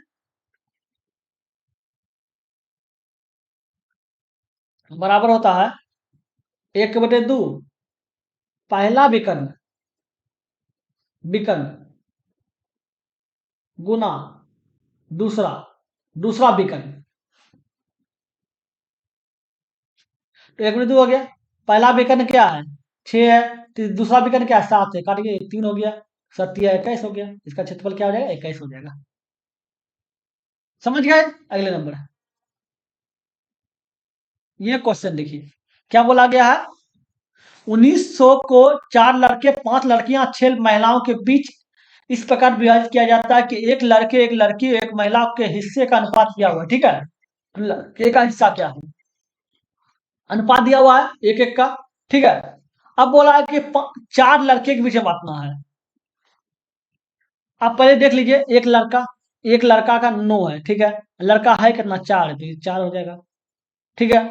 बराबर होता है 1/2 पहला विकर्ण विकर्ण गुना दूसरा दूसरा विकर्ण। तो 1/2 हो गया। पहला विकर्ण क्या है? 6 है। तो दूसरा विकर्ण क्या है? 7 है। काट के 3 हो गया। 7 या 21 हो गया। इसका क्षेत्रफल क्या हो जाएगा? 21 हो जाएगा। समझ गए? अगले नंबर है। ये क्वेश्चन देखिए क्या बोला गया है। 1900 को 4 लड़के 5 लड़कियां 6 महिलाओं के बीच इस प्रकार विभाजित किया जाता है कि एक लड़के एक लड़की एक महिला के हिस्से का अनुपात किया हुआ है। ठीक है। लड़के का हिस्सा क्या है? अनुपात दिया हुआ है एक एक का। ठीक है। अब बोला है कि 4 लड़के के बीच में बांटना है। आप पहले देख लीजिए। एक लड़का का 9 है। ठीक है। लड़का है कितना? 4 है, तो ये 4 हो जाएगा। ठीक है।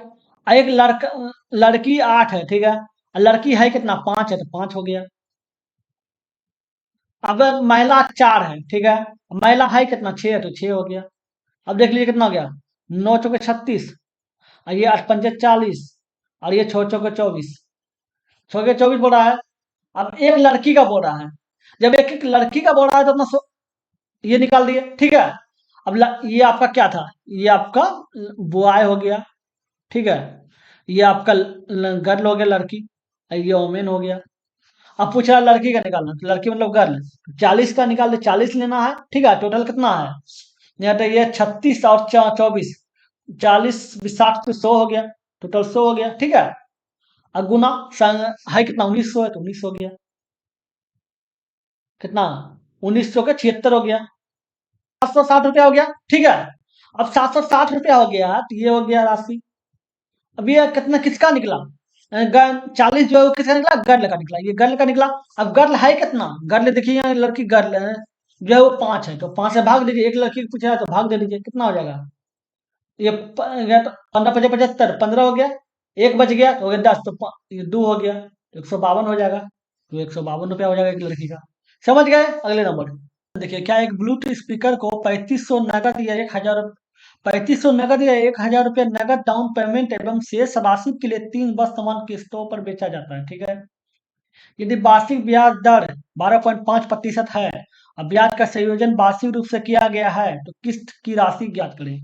और एक लड़का लड़की 8 है। ठीक है। और लड़की है कितना? 5 है, तो 5 हो गया। अब महिला 4 है। ठीक है। महिला है कितना? 6 है, तो 6 हो गया। अब देख लीजिए कितना हो गया। 9 चौके 36। और ये 8 पंजे 40। और ये 6 चौके 24। 6 के 24 बोल रहा है। अब एक लड़की का बोल रहा है। जब एक एक लड़की का बोल रहा है तो अपना ये निकाल दिए। ठीक है। अब ये आपका क्या था? ये आपका बॉय हो गया। ठीक है। ये आपका गर्ल हो गया, लड़की। और ये वोमेन हो गया। अब पूछ रहा है लड़की का निकालना, तो लड़की मतलब गर्ल। 40 का निकाल दे, 40 लेना है। ठीक है। टोटल कितना है? यहाँ तो ये 36 और 24। 40 60 तो 100 हो गया। टोटल 100 हो गया। ठीक है। और गुना है कितना? 1900 है, तो 19 हो गया। कितना? 1900 के 76 हो गया। 760 रुपया हो गया। ठीक है। अब 760 रुपया हो गया तो ये हो गया राशि। अब ये कितना किसका निकला? 40 जो है वो किसका निकला, गर्ल का निकला, ये गर्ल का निकला। अब गर्ल है कितना, गर्ल देखिए यहाँ लड़की गर्ल है जो है वो 5 है, तो 5 से भाग दीजिए, एक लड़की को पूछा है तो भाग दे दीजिए, कितना हो जाएगा, ये गया तो 15 5 75, 15 हो गया, एक बच गया तो हो गया 10, तो ये 2 हो गया, 152 हो जाएगा, तो 152 रुपया हो जाएगा एक लड़की का। समझ गए, अगले नंबर। देखिए क्या, एक ब्लूटूथ स्पीकर को 3500 नगद या 1000, 3500 नगद या 1000 रुपया नगद डाउन पेमेंट एवं शेष राशि के लिए 3 वर्ष किस्तों पर बेचा जाता है, ठीक है। यदि वार्षिक ब्याज दर 12.5% है और ब्याज का संयोजन वार्षिक रूप से किया गया है तो किस्त की राशि ज्ञात करें।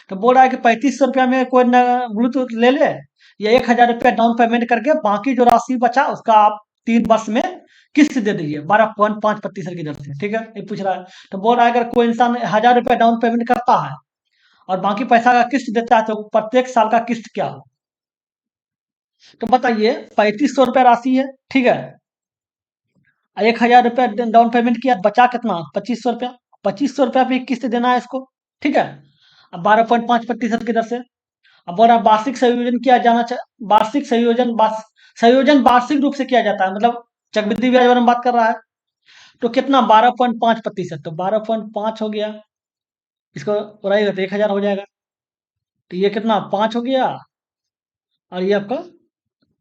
तो बोल रहा है कि 3500 रुपया में कोई ब्लूटूथ ले ले, या 1000 रुपया डाउन पेमेंट करके बाकी जो राशि बचा उसका आप 3 वर्ष में किस्त दे दीजिए 12.5% की दर से, ठीक है, ये पूछ रहा है। तो बोल रहा है अगर कोई इंसान 1000 रुपया डाउन पेमेंट करता है और बाकी पैसा का किस्त देता है तो प्रत्येक साल का किस्त क्या हो। तो बताइए 3500 रुपया राशि है, ठीक है, 1000 रुपया डाउन पेमेंट किया, बचा कितना 2500 रुपया, 2500 रुपया पे किस्त देना है इसको, ठीक है। अब 12.5% की दर से। अब बोल रहा है वार्षिक संयोजन किया जाना चाहिए, वार्षिक संयोजन संयोजन वार्षिक रूप से किया जाता है, मतलब चक्रवृद्धि ब्याज वाले में बात कर रहा है। तो कितना 12.5%, तो 12.5 हो गया, इसको उड़ाइएगा तो 1000 हो जाएगा, तो ये कितना 5 हो गया, और ये आपका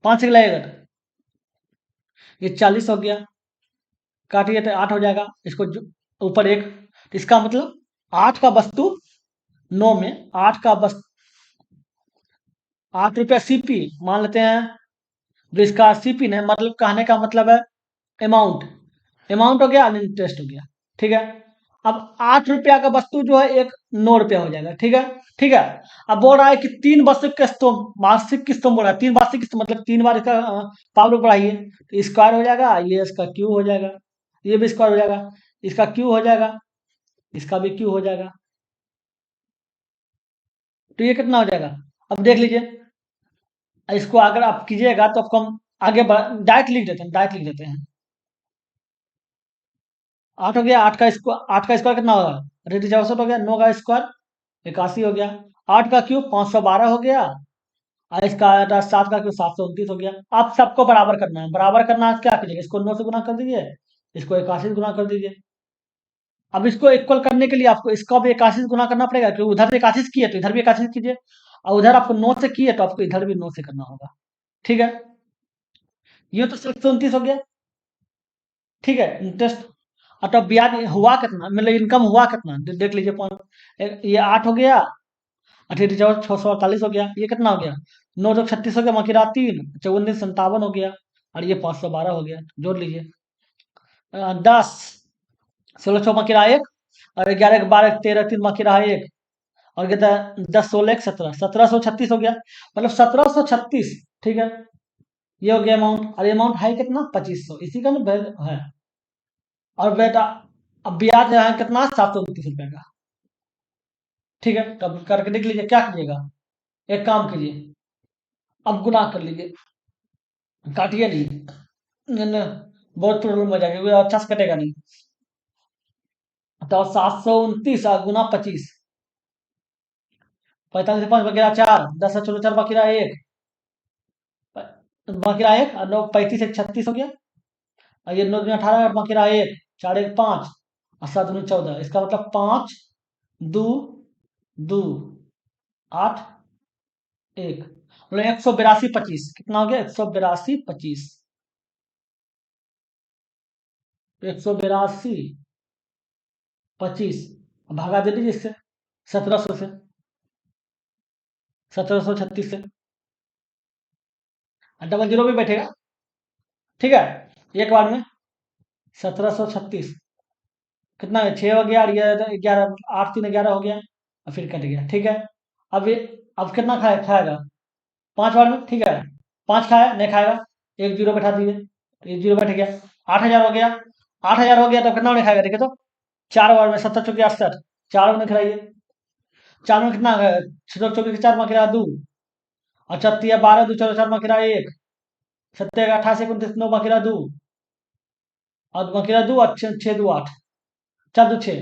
5 से लगेगा तो ये 40 हो गया, काटिए तो 8 हो जाएगा, इसको ऊपर एक, तो इसका मतलब 8 का वस्तु 9 में 8 का वस्तु 8 रुपया सीपी मान लेते हैं, जो इसका सीपी है, मतलब कहने का मतलब है अमाउंट, अमाउंट हो गया और इंटरेस्ट हो गया, ठीक है। अब 8 रुपया का वस्तु जो है एक 9 रुपया हो जाएगा, ठीक है, ठीक है। अब बोल रहा है कि 3 वार्षिक किस्तों बोल रहा है, 3 वार्षिक किस्त मतलब 3 बार इसका पावर बढ़ाइए, तो स्क्वायर हो जाएगा, ये इसका क्यू हो जाएगा, ये भी स्क्वायर हो जाएगा, इसका क्यू हो जाएगा, इसका भी क्यू हो जाएगा, तो ये कितना हो जाएगा। अब देख लीजिए, इसको अगर आप कीजिएगा तो आपको हम आगे डायरेक्ट लिख देते हैं, डायरेक्ट लिख देते हैं। 8 हो गया, 8 का स्क्वायर कितना होगा, रेडी 64 हो गया, 9 का स्क्वायर 81 हो गया, 8 का क्यूब 512 हो गया, और इसका 7 का क्यूब 729 हो गया। आप सबको बराबर करना है, बराबर करना है, क्या कीजिएगा, इसको 9 से गुना कर दीजिए, इसको 81 से गुना कर दीजिए। अब इसको इक्वल करने के लिए आपको इसका भी 81 से गुना करना पड़ेगा, क्योंकि उधर 81 किए तो इधर भी 81 कीजिए, और उधर आपको 9 से किए तो आपको इधर भी 9 से करना होगा, ठीक है। ये तो 129 हो गया, ठीक है, इंटरेस्ट। और तब ब्याज हुआ कितना, मतलब इनकम हुआ कितना, देख लीजिए पॉइंट, ये 8 हो गया, 648 हो गया, ये कितना हो गया 936 हो गया, बाकी रहा 3, 1957 हो गया, और ये 512 हो गया, जोड़ लीजिए। 10 16 छः बाकी रहा एक, और 11 एक 12 13 3 बाकी रहा एक, और कहता है 10 16 एक 17, 1736 हो गया, मतलब 1736, ठीक है। ये हो गया अमाउंट, और अमाउंट है कितना 2500, इसी का ना है। और बेटा अब ब्याज है कितना 729 रुपए का, ठीक है। तो अब करके देख लीजिए क्या कीजिएगा, एक काम कीजिए, अब गुना कर लीजिए, काटिए नहीं, न, बहुत प्रॉब्लम हो जाएगी, वो अच्छा से कटेगा नहीं। तो 729 गुना 25, 45 से 5 बाकी रहा 4, 10 से चलो 4 बाकी रहा एक, बाकी रहा एक, और 9 35 एक 36 हो गया, और ये 9 18 और बाकी रहा एक, 4 एक 5, और 7 9 14, इसका मतलब 5 2 2 8 एक, मतलब 182 25, कितना हो गया 182 25, 182 25, भागा दे दीजिए इससे 1700 से, 1736 से, डबल जीरो भी बैठेगा, ठीक है। एक बार में 1736 कितना है 6 हो गया, और ये 11 8 3 11 हो गया, और फिर कट गया, ठीक है। अब ये अब कितना खाएगा 5 बार में, ठीक है, 5 खाया नहीं खाएगा, एक जीरो बैठा दीजिए, तो एक जीरो बैठ गया, 8000 हो गया, 8000 हो गया तो कितना नहीं खाएगा देखिए तो, 4 बार में 70 चौकी 68, 4 में खाइए, 4 में कितना 6 24 4 में किरा 2, और 12 2 4 4 में किरा 1, 7 88 29 9 में किरा 2, और बकीरा 2 और 6 2 8, 4 2 6,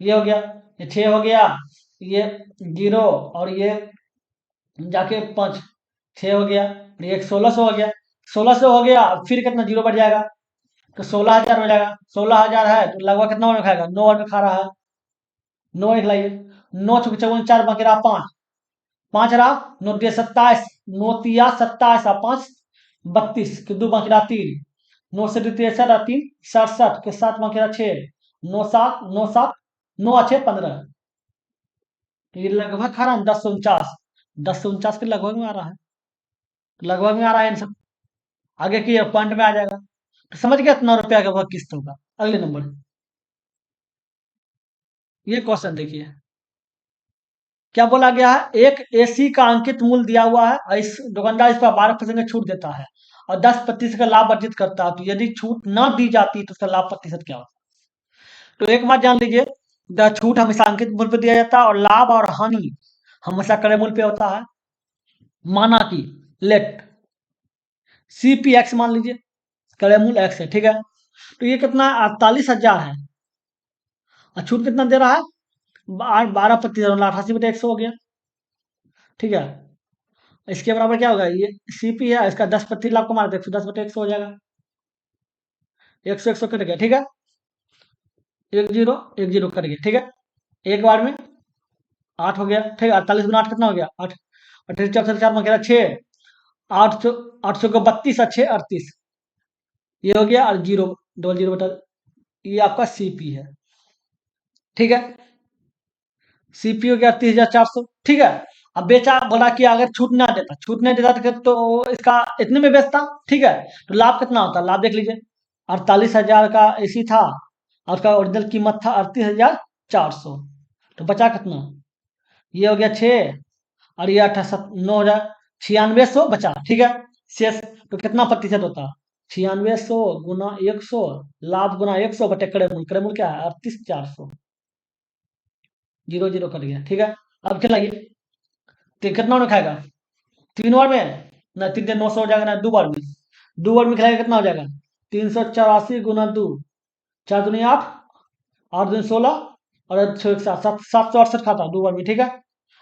ये हो गया, ये 6 हो गया, ये जीरो, और ये जाके 5 6 हो गया, ये 1600 हो गया। 1600 हो गया, फिर कितना जीरो बढ़ जाएगा, तो 16,000 हो जाएगा। 16,000 है तो लगभग कितना और में खाएगा, 9 और में खा रहा है। 9 एक लाइए, 9 चौके चौवन, 4 बाकी रहा 5, 5 रहा, 9 दिया 27, 9 तिया 27 और 5 32 के 2 बाकी रहा 3, 9 से 2 तिरसठ और 3 67 के 7 बाकी रहा 6, 9 7 9 7 9 अच्छे 15, तो ये लगभग खा रहा है 1049, 1049 के लगभग में आ रहा है, लगभग में आ रहा है आंसर। आगे की पॉइंट में आ जाएगा, तो समझ गया इतना रुपया का वह किस्त होगा। अगले नंबर, ये क्वेश्चन देखिए, क्या बोला गया है, एक एसी का अंकित मूल्य दिया हुआ है और इस दुकानदार इस पर 12% की छूट देता है और 10% का लाभ अर्जित करता है, तो यदि छूट न दी जाती तो उसका लाभ प्रतिशत क्या होता है? तो एक बात जान लीजिए, छूट हमेशा अंकित मूल्य पर दिया जाता है और लाभ और हानि हमेशा क्रय मूल्य पे होता है। माना कि लेट सीपी एक्स मान लीजिए, क्रय मूल्य एक्स है, ठीक है, तो ये कितना 48,000 है और छूट कितना दे रहा है, 12%, 88/100 हो गया, ठीक है। इसके बराबर क्या होगा, ये सीपी है, इसका 10% लाभ को मार दे, 110/100 हो जाएगा, 100 100 कट गया, ठीक है, एक जीरो कट गया, ठीक है। एक बार में 8 हो गया, ठीक है, 48 × 8 कितना हो गया, 8, 28 4 4 में गया 6, 800, 800 को 32 और 6 38, ये हो गया, और जीरो, डबल जीरो बटा, ये आपका सीपी है, ठीक है। सीपी हो गया 30,400, ठीक है। अब बेचा, बोला कि अगर छूट ना देता, छूट नहीं देता तो इसका इतने में बेचता, ठीक है, तो लाभ कितना होता, लाभ देख लीजिए, 48,000 का एसी था और उसका ओरिजिनल कीमत था 38,400, तो बचा कितना, ये हो गया 6 और ये 9,000, 9600 बचा, ठीक है, शेष, तो कितना प्रतिशत होता, 9600 गुना 100, लाभ गुना 100 बटे क्रय मूल्य क्या है 38,400, जीरो जीरो कट गया, ठीक है। अब खिलाइए, तो कितना में खाएगा, 3 बार में, ना 3 900 हो जाएगा, ना 2 बार में, 2 बार में खिलाएगा कितना हो जाएगा, 384 गुना 2, 4 दूनी 8, 8 दूनी 16 और 6 1 7, 768 खाता 2 बार में, ठीक है।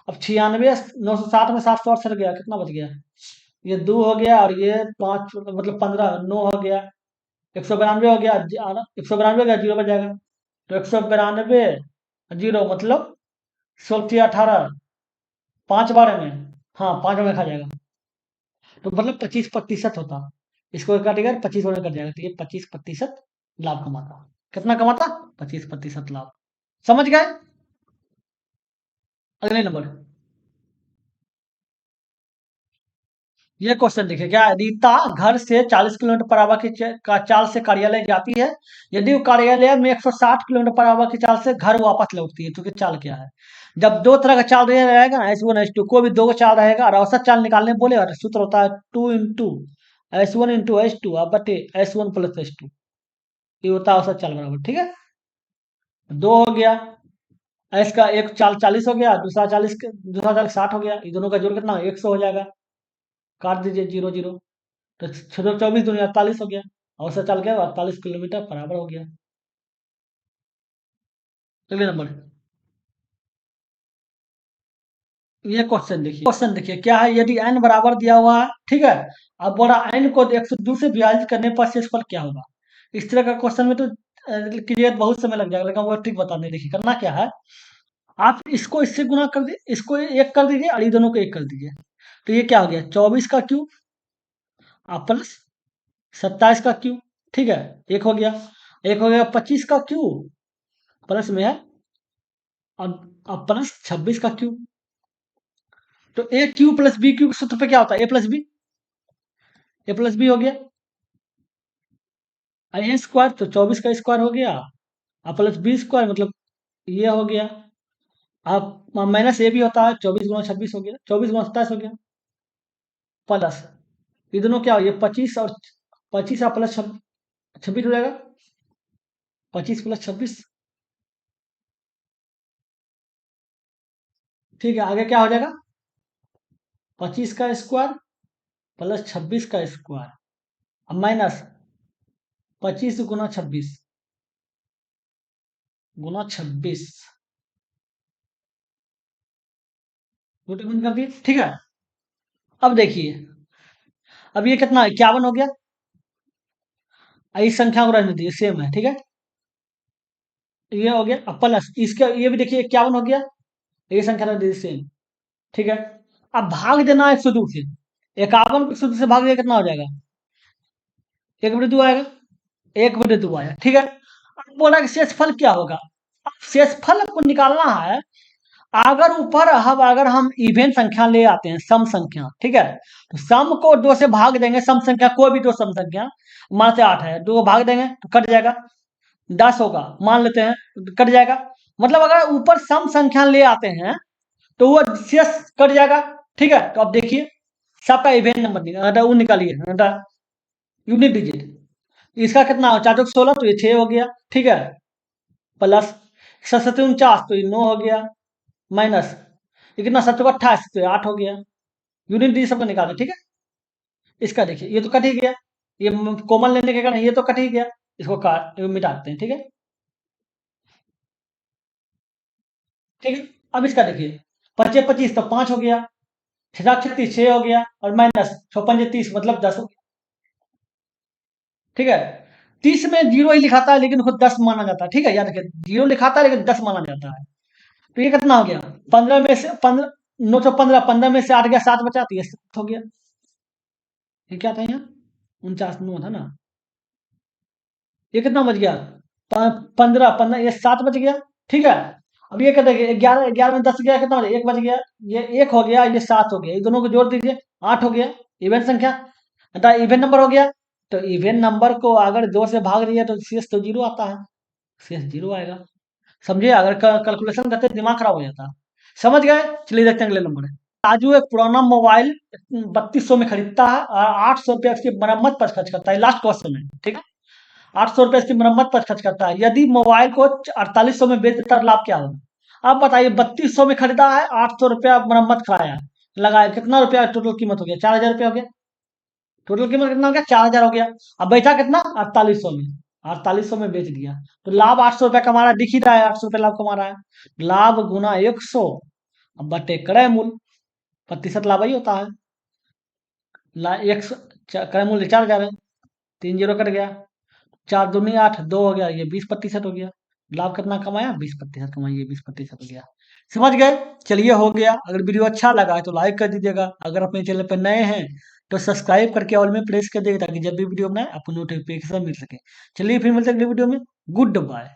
अब 96 960 में 768 गया, कितना बच गया, ये 2 हो गया और ये 5 मतलब 15, 9 हो गया, 192 हो गया, 192 हो गया, जीरो बच जाएगा, तो 192 जीरो मतलब 16 18, 5 बार में, हाँ 5 बार में खा जाएगा, तो मतलब 25% होता, इसको काटेगा 25 बार में कट जाएगा, तो ये 25% लाभ कमाता, कितना कमाता, 25% लाभ, समझ गए। अगले नंबर, ये क्वेश्चन देखिए, क्या है? रीता घर से 40 किलोमीटर पर आवर की का चाल से कार्यालय जाती है, यदि वो कार्यालय में 160 किलोमीटर पर आवर की चाल से घर वापस लौटती है, तो क्या चाल क्या है, जब दो तरह का चाल रहेगा ना, S1 S2, कोई भी दो का चाल रहेगा और औसत चाल निकालने बोले, और सूत्र होता है 2 × S1 × S2 बटे S1 + S2, ये होता है औसत चाल बराबर, ठीक है। दो हो गया, एस का एक चाल 40 हो गया, दूसरा चाल 60 हो गया, ये दोनों का जोड़ कितना 100 हो जाएगा, काट दीजिए जीरो जीरो, तो 6 24 दूनी 48 हो गया, औसत चाल गया 48 किलोमीटर बराबर हो गया। अगले नंबर, ये क्वेश्चन देखिए, क्या है, यदि n बराबर दिया हुआ है, ठीक है, अब बोला n को 102 से विभाजित करने पर शेषफल क्या होगा, इस तरह का क्वेश्चन में तो क्लियर बहुत समय लग जाएगा, लेकिन वो ट्रिक बताने, देखिए करना क्या है, आप इसको इससे गुना कर दीजिए, इसको एक कर दीजिए और ये दोनों को एक कर दीजिए, तो ये क्या हो गया 24 का क्यूब प्लस 27 का क्यूब, ठीक है, एक हो गया, एक हो गया 25 का क्यूब प्लस में है अब प्लस 26 का क्यूब, तो ए क्यूब प्लस बी क्यूब सूत्र पे क्या होता है, ए प्लस बी हो गया, ए स्क्वायर तो 24 का स्क्वायर हो गया, प्लस बी स्क्वायर मतलब ये हो गया, आप माइनस ए भी होता है, 24 × 26 हो गया, 24 × 27 हो गया, प्लस ये दोनों क्या हो गया 25 और प्लस 26 हो जाएगा, 25 + 26, ठीक है, आगे क्या हो जाएगा 25 का स्क्वायर प्लस 26 का स्क्वायर, अब माइनस 25 × 26 रोटी बंद कर दिए, ठीक है। अब देखिए, अब ये कितना 51 हो गया। इस संख्या को रहने दीजिए, सेम है, ठीक है। ये हो गया, अब प्लस इसका ये भी देखिए 51 हो गया, ये संख्या रहने दीजिए सेम, ठीक है। अब भाग देना है 102 से, 51 को 102 से भाग दिया कितना हो जाएगा, 1/2 आएगा, 1/2 आया, ठीक है। अब बोला कि शेषफल क्या होगा। अब शेषफल को निकालना है, अगर हम इवन संख्या ले आते हैं, सम संख्या, ठीक है। तो सम को 2 से भाग देंगे, सम संख्या कोई भी 2 सम संख्या, मान से 8 है, 2 को भाग देंगे तो कट जाएगा, 10 होगा मान लेते हैं, कट जाएगा। मतलब अगर ऊपर सम संख्या ले आते हैं तो वो शेष कट जाएगा, ठीक है। तो अब देखिए सबका इवन नंबर वो निकालिए, यूनिट डिजिट। इसका कितना हो, 4 16 तो ये 6 हो गया, ठीक है। प्लस 7 49 तो ये 9 हो गया, माइनस ये कितना 7 तो 8 हो गया। यूनिट डिजिट सबका निकालें, ठीक है। इसका देखिए ये तो कट ही गया, ये कॉमन लेने के कारण ये तो कट ही गया, इसको काट मिटाते हैं, ठीक है। ठीक है, अब इसका देखिए 25 25 तो 5 हो गया, 36 6 हो गया, और माइनस 6 30 मतलब 10 हो गया, ठीक है। 30 में जीरो ही लिखाता है लेकिन खुद 10 माना जाता है, ठीक है। याद रखिए जीरो लिखाता है लेकिन 10 माना जाता है। तो ये कितना हो गया, 15 में से 15, 915, 15 में से 8 गया, 7 बचा तो ये 7 हो गया। ये क्या था यहाँ, 49 9 था ना, ये कितना बच गया, 15 15 ये 7 बच गया, ठीक है। अब ये कहते हैं 11 11 में 10 गया, कितना बचा, 1 बच गया, ये 1 हो गया, ये 7 हो गया, ये दोनों को जोड़ दीजिए 8 हो गया। इवन संख्या अर्थात इवन नंबर हो गया। तो इवन नंबर को अगर 2 से भाग दिया तो शेष तो जीरो आता है, शेष जीरो आएगा। समझिए, अगर कैलकुलेशन करते दिमाग खराब हो जाता। समझ गए, चलिए देखते हैं अगले नंबर। राजू एक पुराना मोबाइल 3200 में खरीदता है और 800 रुपया उसकी मरम्मत पर खर्च करता है, लास्ट क्वेश्चन है, ठीक है। 800 रुपये इसकी मरम्मत पर खर्च करता है, यदि मोबाइल को 4800 में बेच देता है लाभ क्या होगा। अब बताइए 3200 में खरीदा है, 800 रुपया मरम्मत कराया, लगाया, कितना रुपया टोटल कीमत हो गया, 4000 रुपया हो गया। टोटल कीमत कितना हो गया, 4000 हो गया। अब बेचा कितना, 4800 में, 4800 में बेच दिया, तो लाभ 800 रुपया कमा रहा है, दिख ही रहा है 800 रुपया लाभ कमा रहा है। लाभ गुना 100 अब बटे क्रय मूल्य, प्रतिशत लाभ ही होता है। एक क्रय मूल्य 4000 है, 3 जीरो कट गया, 4 दूनी 8, 2 हो गया, ये 20% हो गया। लाभ कितना कमाया, 20% कमाई, ये 20% हो गया। समझ गए, चलिए हो गया। अगर वीडियो अच्छा लगा है तो लाइक कर दीजिएगा, अगर अपने चैनल पर नए हैं तो सब्सक्राइब करके ऑल में प्रेस कर दीजिएगा, ताकि जब भी वीडियो बनाए आपको नोटिफिकेशन मिल सके। चलिए फिर मिलते हैं अगली वीडियो में, गुड बाय।